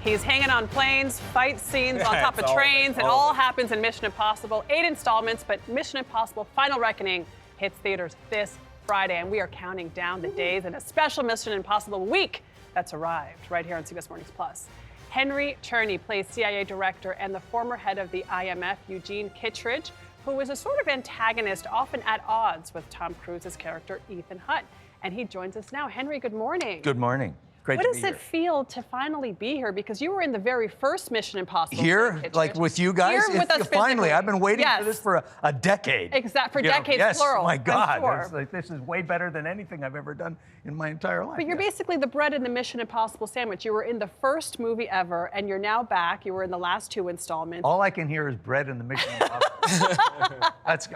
He's hanging on planes, fight scenes on top of trains. It all happens in Mission Impossible. 8 installments, but Mission Impossible Final Reckoning hits theaters this Friday, and we are counting down the days in a special Mission Impossible week that's arrived right here on CBS Mornings Plus. Henry Czerny plays CIA director and the former head of the IMF, Eugene Kittridge, who is a sort of antagonist, often at odds with Tom Cruise's character, Ethan Hunt. And he joins us now. Henry, good morning. Good morning. Great to be here. What does it feel to finally be here? Because you were in the very first Mission Impossible. Here, like with you guys? Here with us finally, I've been waiting for this for a decade. For decades, plural. Yes, my God. Sure. This is way better than anything I've ever done in my entire life. But you're basically the bread in the Mission Impossible sandwich. You were in the first movie ever, and you're now back. You were in the last 2 installments. All I can hear is bread in the Mission Impossible.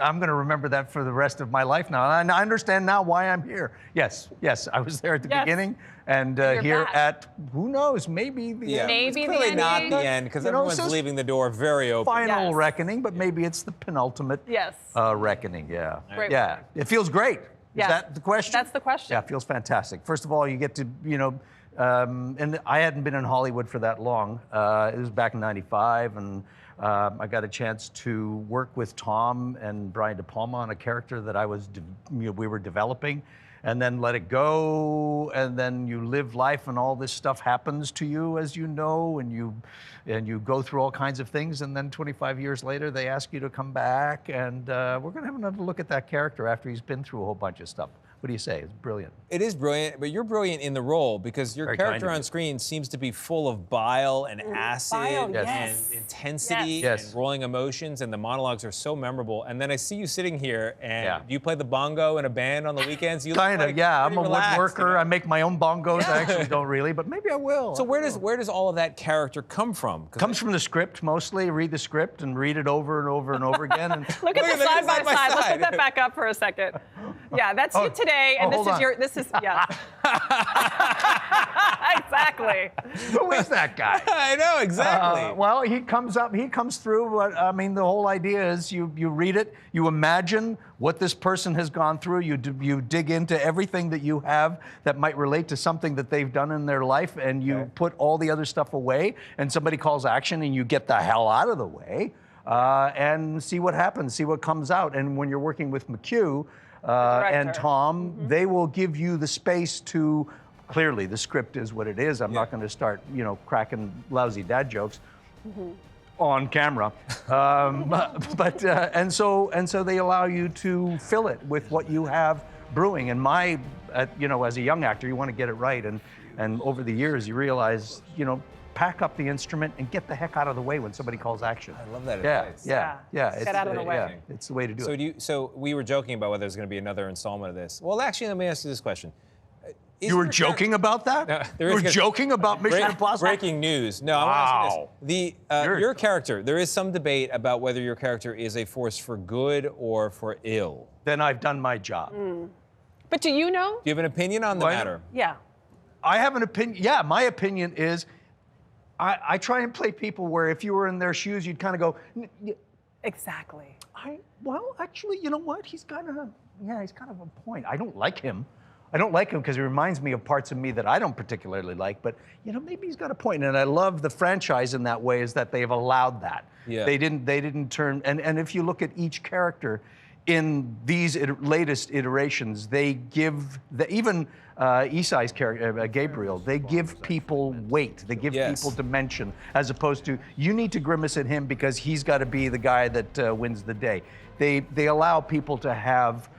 I'm going to remember that for the rest of my life now. And I understand now why I'm here. Yes, I was there at the beginning. And here back. at, who knows, maybe the end. Maybe it's clearly the not ending. the end, because everyone's leaving the door very open. Final reckoning, but maybe it's the penultimate reckoning, Great. Yeah, it feels great. Is that the question? That's the question. Yeah, it feels fantastic. First of all, you get to, and I hadn't been in Hollywood for that long. It was back in '95, and I got a chance to work with Tom and Brian De Palma on a character that we were developing, and then let it go, and then you live life, and all this stuff happens to you, as you know, and you go through all kinds of things, and then 25 years later, they ask you to come back, and we're going to have another look at that character after he's been through a whole bunch of stuff. What do you say? It's brilliant. It is brilliant, but you're brilliant in the role because your character on screen seems to be full of bile and acid and intensity and rolling emotions, and the monologues are so memorable. And then I see you sitting here, and do you play the bongo in a band on the weekends? You kind of, I'm a woodworker. You know? I make my own bongos. I actually don't really, but maybe I will. So where does all of that character come from? Comes from the script mostly. Read the script and read it over and over and over again. And Look at the side by side. Let's put that back up for a second. Yeah, that's you today, and this is exactly. Who is that guy? I know, exactly. Well, he comes through. I mean, the whole idea is you read it, you imagine what this person has gone through, you dig into everything that you have that might relate to something that they've done in their life, and you put all the other stuff away, and somebody calls action, and you get the hell out of the way, and see what happens, see what comes out. And when you're working with McHugh, and Tom, they will give you the space to, clearly the script is what it is. I'm not going to start, cracking lousy dad jokes on camera. And so they allow you to fill it with what you have brewing. And as a young actor, you want to get it right. And over the years, you realize, pack up the instrument and get the heck out of the way when somebody calls action. I love that advice. Yeah. Get out of the way. Yeah, it's the way to do it. So we were joking about whether there's going to be another installment of this. Well, actually, let me ask you this question. You were joking about that? No, you were joking about Mission Impossible? Breaking news. No, I want to ask you this. Your character, there is some debate about whether your character is a force for good or for ill. Then I've done my job. But do you know? Do you have an opinion on the matter? Yeah. I have an opinion. Yeah, my opinion is I try and play people where if you were in their shoes, you'd kind of go, exactly. Well, actually, you know what? He's kind of a point. I don't like him. I don't like him because he reminds me of parts of me that I don't particularly like, but maybe he's got a point. And I love the franchise in that way, is that they've allowed that. Yeah. They didn't turn, and if you look at each character in these latest iterations, they give even Isai's character, Gabriel, they give people weight, they give people dimension, as opposed to, you need to grimace at him because he's got to be the guy that wins the day. They allow people to have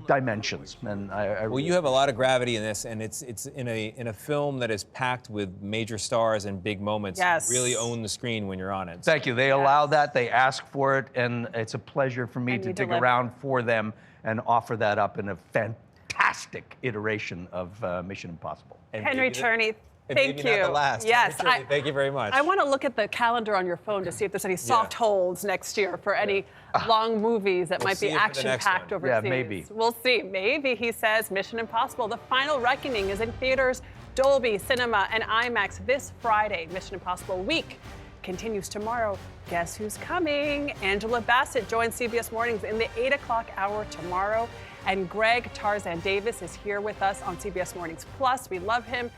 dimensions, and well, you have a lot of gravity in this, and it's in a film that is packed with major stars and big moments. Yes. You really own the screen when you're on it. Thank you. They allow that. They ask for it, and it's a pleasure for me to dig around for them and offer that up in a fantastic iteration of Mission Impossible. And Henry Czerny, thank you. Not the last. Yes, thank you very much. I want to look at the calendar on your phone to see if there's any soft holds next year for any long movies that might be action-packed overseas. Yeah, maybe. We'll see. Maybe, he says. Mission Impossible: The Final Reckoning is in theaters, Dolby Cinema, and IMAX this Friday. Mission Impossible Week continues tomorrow. Guess who's coming? Angela Bassett joins CBS Mornings in the 8 o'clock hour tomorrow. And Greg Tarzan Davis is here with us on CBS Mornings Plus. We love him.